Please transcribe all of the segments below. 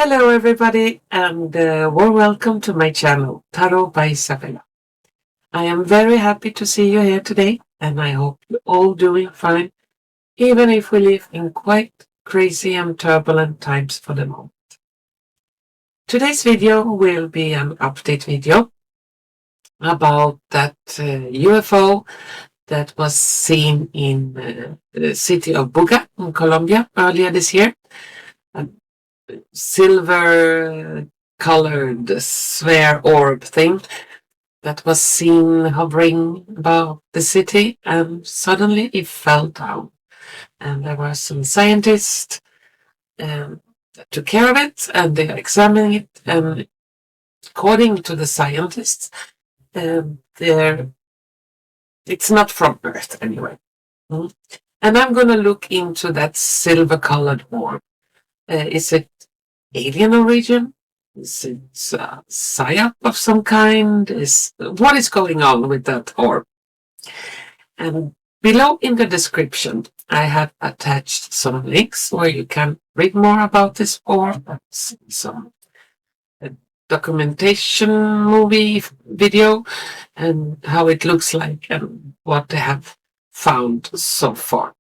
Hello everybody and warm welcome to my channel, Tarot by Izabela. I am very happy to see you here today and I hope you're all doing fine, even if we live in quite crazy and turbulent times for the moment. Today's video will be an update video about that UFO that was seen in the city of Buga in Colombia earlier this year. Silver colored sphere orb thing that was seen hovering above the city, and suddenly it fell down. And there were some scientists that took care of it, and they examined it. And according to the scientists, it's not from Earth anyway. And I'm going to look into that silver colored orb. Is it alien origin? Is it a psyop of some kind? What is going on with that orb? And below in the description, I have attached some links where you can read more about this orb, some documentation movie video, and how it looks like and what they have found so far.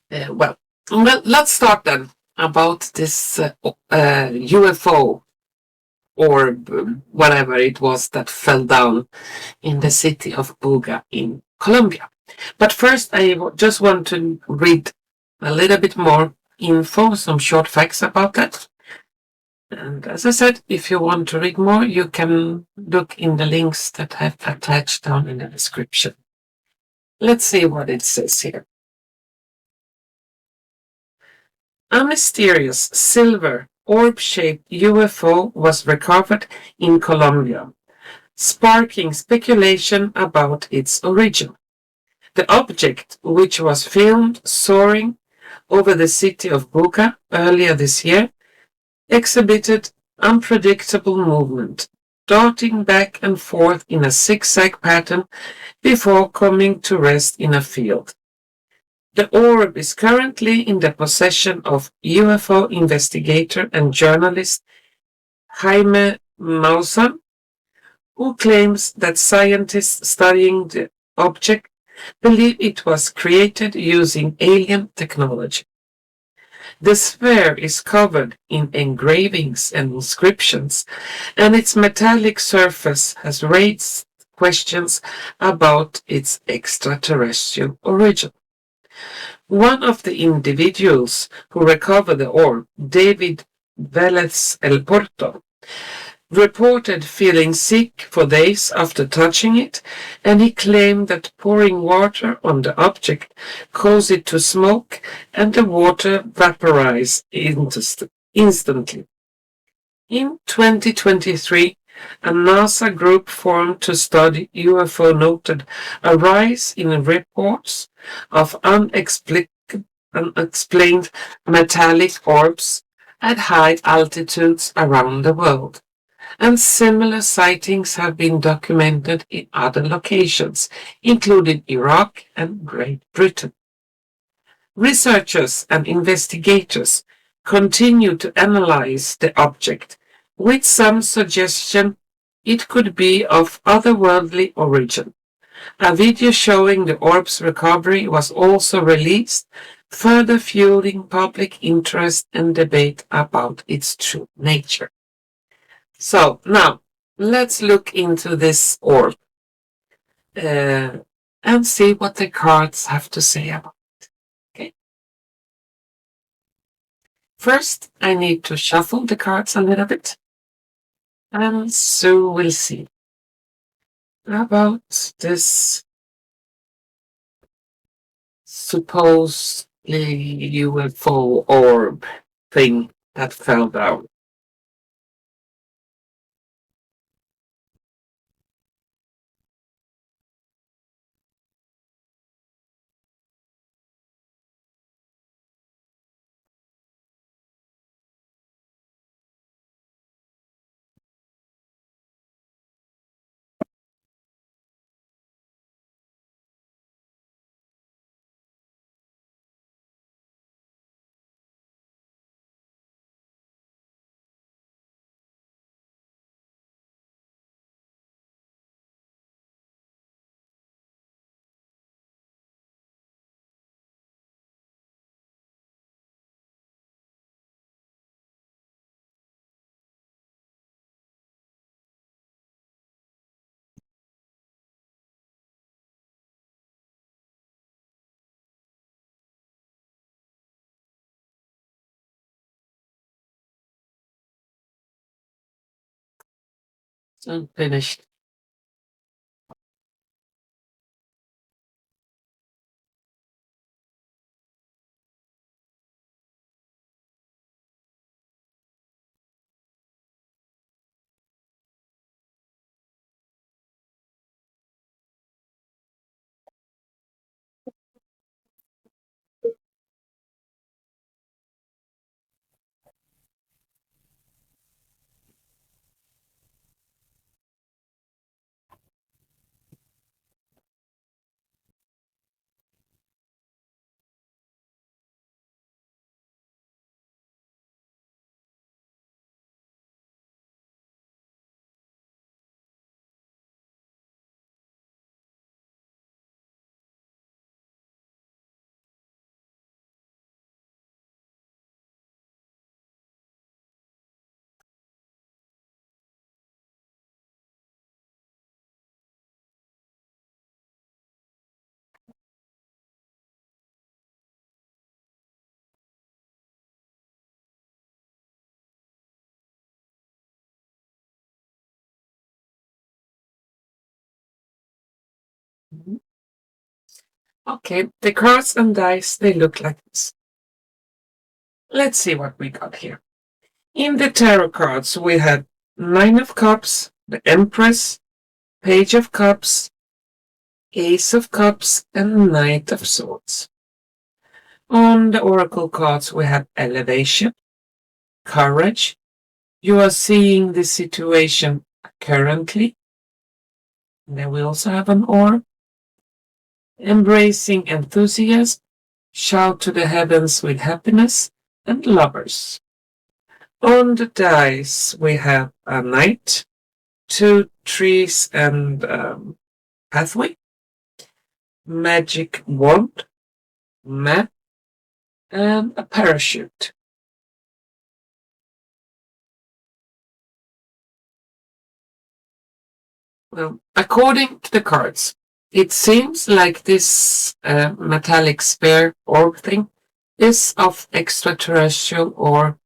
Well, let's start then about this UFO or whatever it was that fell down in the city of Buga in Colombia. But first, I just want to read a little bit more info, some short facts about that. And as I said, if you want to read more, you can look in the links that I've attached down in the description. Let's see what it says here. A mysterious silver orb-shaped UFO was recovered in Colombia, sparking speculation about its origin. The object, which was filmed soaring over the city of Buga earlier this year, exhibited unpredictable movement, darting back and forth in a zigzag pattern before coming to rest in a field. The orb is currently in the possession of UFO investigator and journalist Jaime Maussan, who claims that scientists studying the object believe it was created using alien technology. The sphere is covered in engravings and inscriptions, and its metallic surface has raised questions about its extraterrestrial origin. One of the individuals who recovered the orb, David Velez El Porto, reported feeling sick for days after touching it, and he claimed that pouring water on the object caused it to smoke and the water vaporize instantly. In 2023, a NASA group formed to study UFO noted a rise in reports of unexplained metallic orbs at high altitudes around the world, and similar sightings have been documented in other locations, including Iraq and Great Britain. Researchers and investigators continue to analyze the object, with some suggestion it could be of otherworldly origin. A video showing the orb's recovery was also released, further fueling public interest and debate about its true nature. So now let's look into this orb and see what the cards have to say about it. Okay. First, I need to shuffle the cards a little bit, and so we'll see about this supposedly UFO orb thing that fell down. I'm finished. Okay, the cards and dice, they look like this. Let's see what we got here. In the tarot cards, we had Nine of Cups, the Empress, Page of Cups, Ace of Cups, and Knight of Swords. On the Oracle cards, we have Elevation, Courage. You are seeing the situation currently. And then we also have an orb. Embracing Enthusiasm, Shout to the Heavens with Happiness, and Lovers. On the dice, we have a Knight, two trees and pathway, magic wand, map, and a parachute. Well, according to the cards, it seems like this metallic sphere orb thing is of extraterrestrial or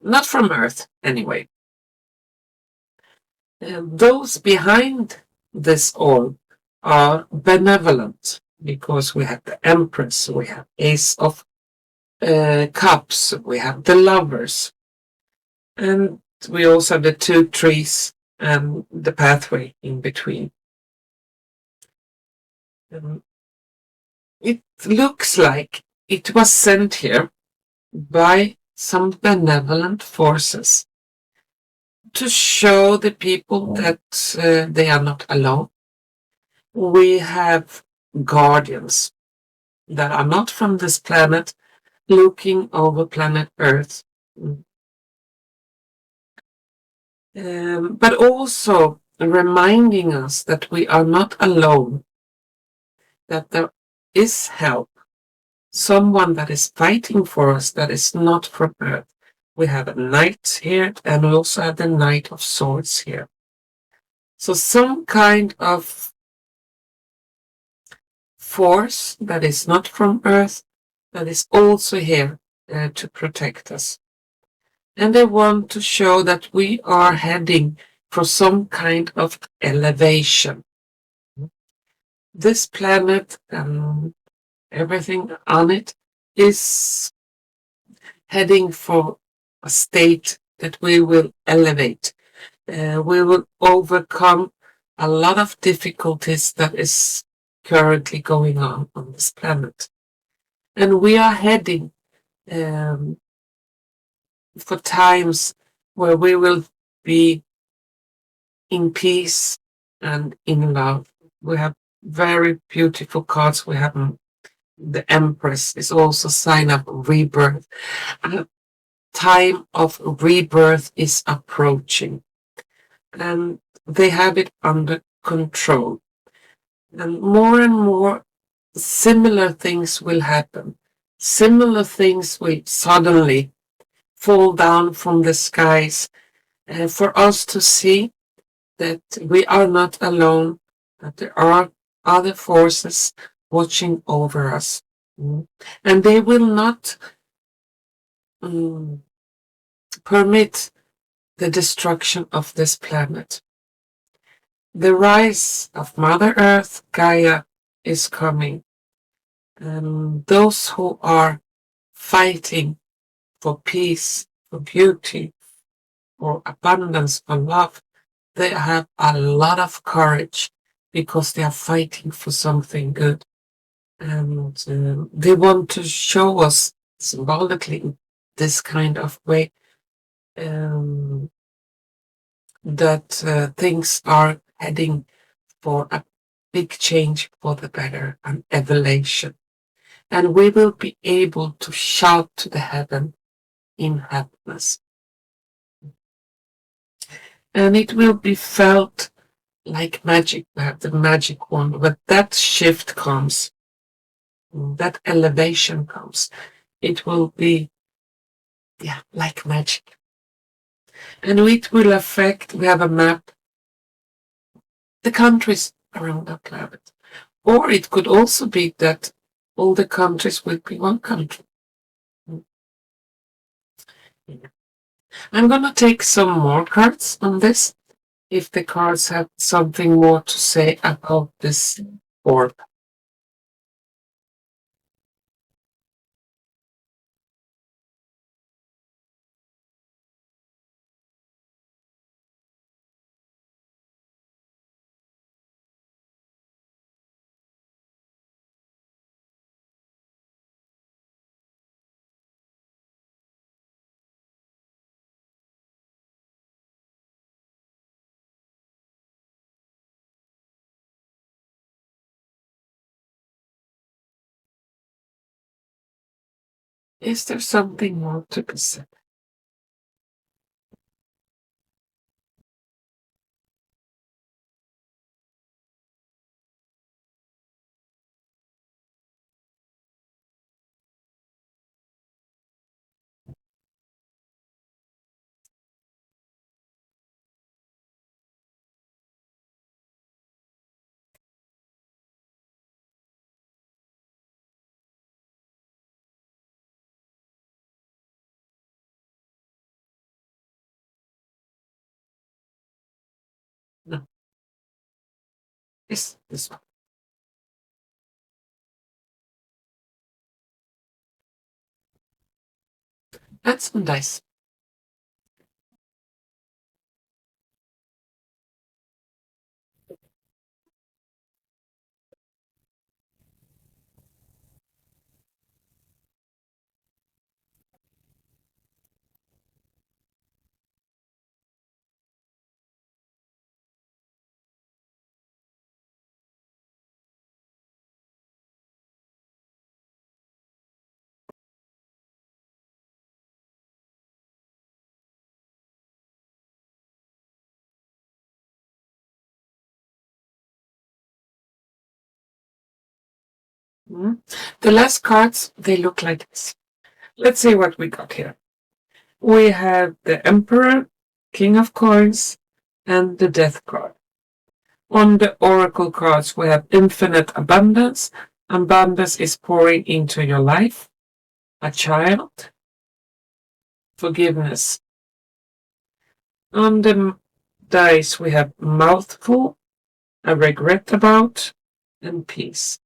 not from Earth anyway. Those behind this orb are benevolent because we have the Empress, we have Ace of Cups, we have the Lovers, and we also have the two trees and the pathway in between. It looks like it was sent here by some benevolent forces to show the people that they are not alone. We have guardians that are not from this planet looking over planet Earth. But also reminding us that we are not alone, that there is help, someone that is fighting for us that is not from Earth. We have a knight here, and we also have the Knight of Swords here. So some kind of force that is not from Earth, that is also here to protect us. And they want to show that we are heading for some kind of elevation. This planet and everything on it is heading for a state that we will elevate. We will overcome a lot of difficulties that is currently going on this planet. And we are heading for times where we will be in peace and in love. We have very beautiful cards. We have the Empress is also a sign of rebirth. A time of rebirth is approaching. And they have it under control. And more similar things will happen. Similar things will suddenly fall down from the skies for us to see that we are not alone, that there are other forces watching over us. And they will not permit the destruction of this planet. The rise of Mother Earth, Gaia, is coming. And those who are fighting for peace, for beauty, for abundance, for love, they have a lot of courage because they are fighting for something good. And they want to show us symbolically in this kind of way that things are heading for a big change for the better, an evolution. And we will be able to shout to the heaven in happiness. And it will be felt like magic. We have the magic wand. When that shift comes, that elevation comes, it will be, like magic. And it will affect, we have a map, the countries around our planet. Or it could also be that all the countries will be one country. I'm going to take some more cards on this, if the cards have something more to say about this orb. Is there something more to be said? No. This one. Add some dice. The last cards, they look like this. Let's see what we got here. We have the Emperor, King of Coins, and the Death card. On the Oracle cards, we have infinite abundance. Abundance is pouring into your life. A child. Forgiveness. On the dice, we have mouthful, a regret about, and peace.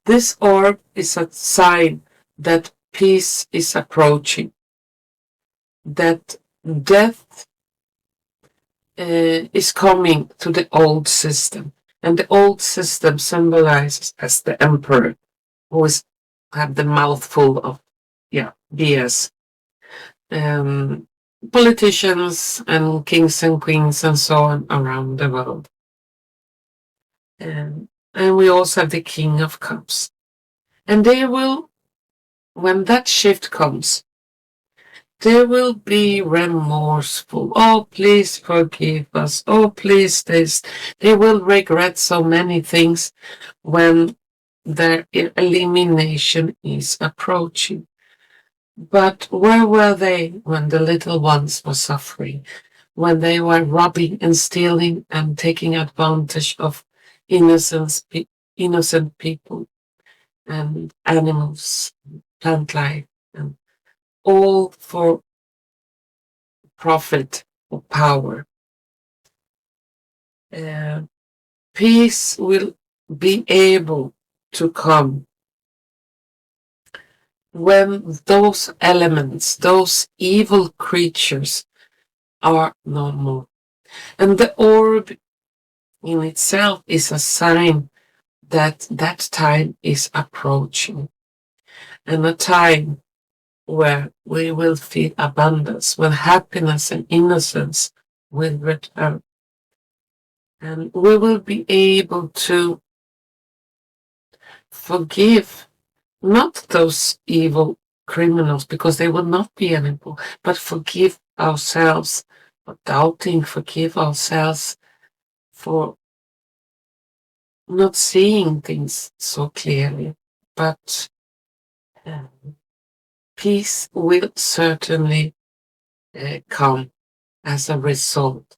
This orb is a sign that peace is approaching, that death is coming to the old system. And the old system symbolizes as the emperor, who is have the mouthful of BS. Politicians and kings and queens and so on around the world. And we also have the King of Cups. And they will, when that shift comes, they will be remorseful. Oh, please forgive us. Oh, please this. They will regret so many things when their elimination is approaching. But where were they when the little ones were suffering? When they were robbing and stealing and taking advantage of innocent people and animals, plant life, and all for profit, or power. Peace will be able to come when those elements, those evil creatures, are no more. And the orb in itself is a sign that that time is approaching, and a time where we will feel abundance, when happiness and innocence will return. And we will be able to forgive not those evil criminals, because they will not be anymore, but forgive ourselves for doubting, forgive ourselves for not seeing things so clearly. But peace will certainly come as a result.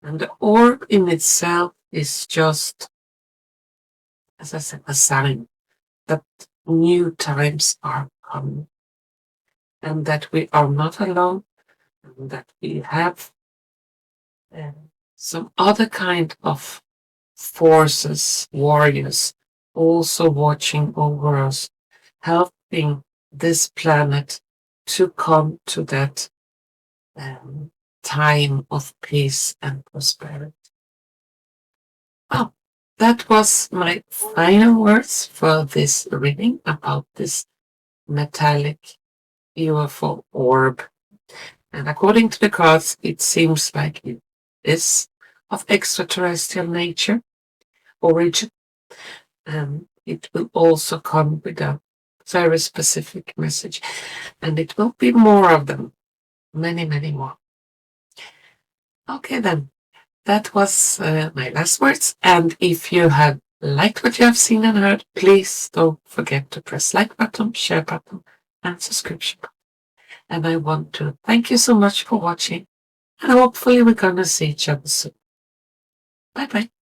And the orb in itself is just, as I said, a sign that new times are coming, and that we are not alone, and that we have some other kind of forces, warriors, also watching over us, helping this planet to come to that time of peace and prosperity. Oh, that was my final words for this reading about this metallic UFO orb. And according to the cards, it seems like it is of extraterrestrial nature, origin, and it will also come with a very specific message. And it will be more of them, many, many more. Okay, then. That was my last words. And if you have liked what you have seen and heard, please don't forget to press like button, share button, and subscription button. And I want to thank you so much for watching. And hopefully we're going to see each other soon. Bye bye.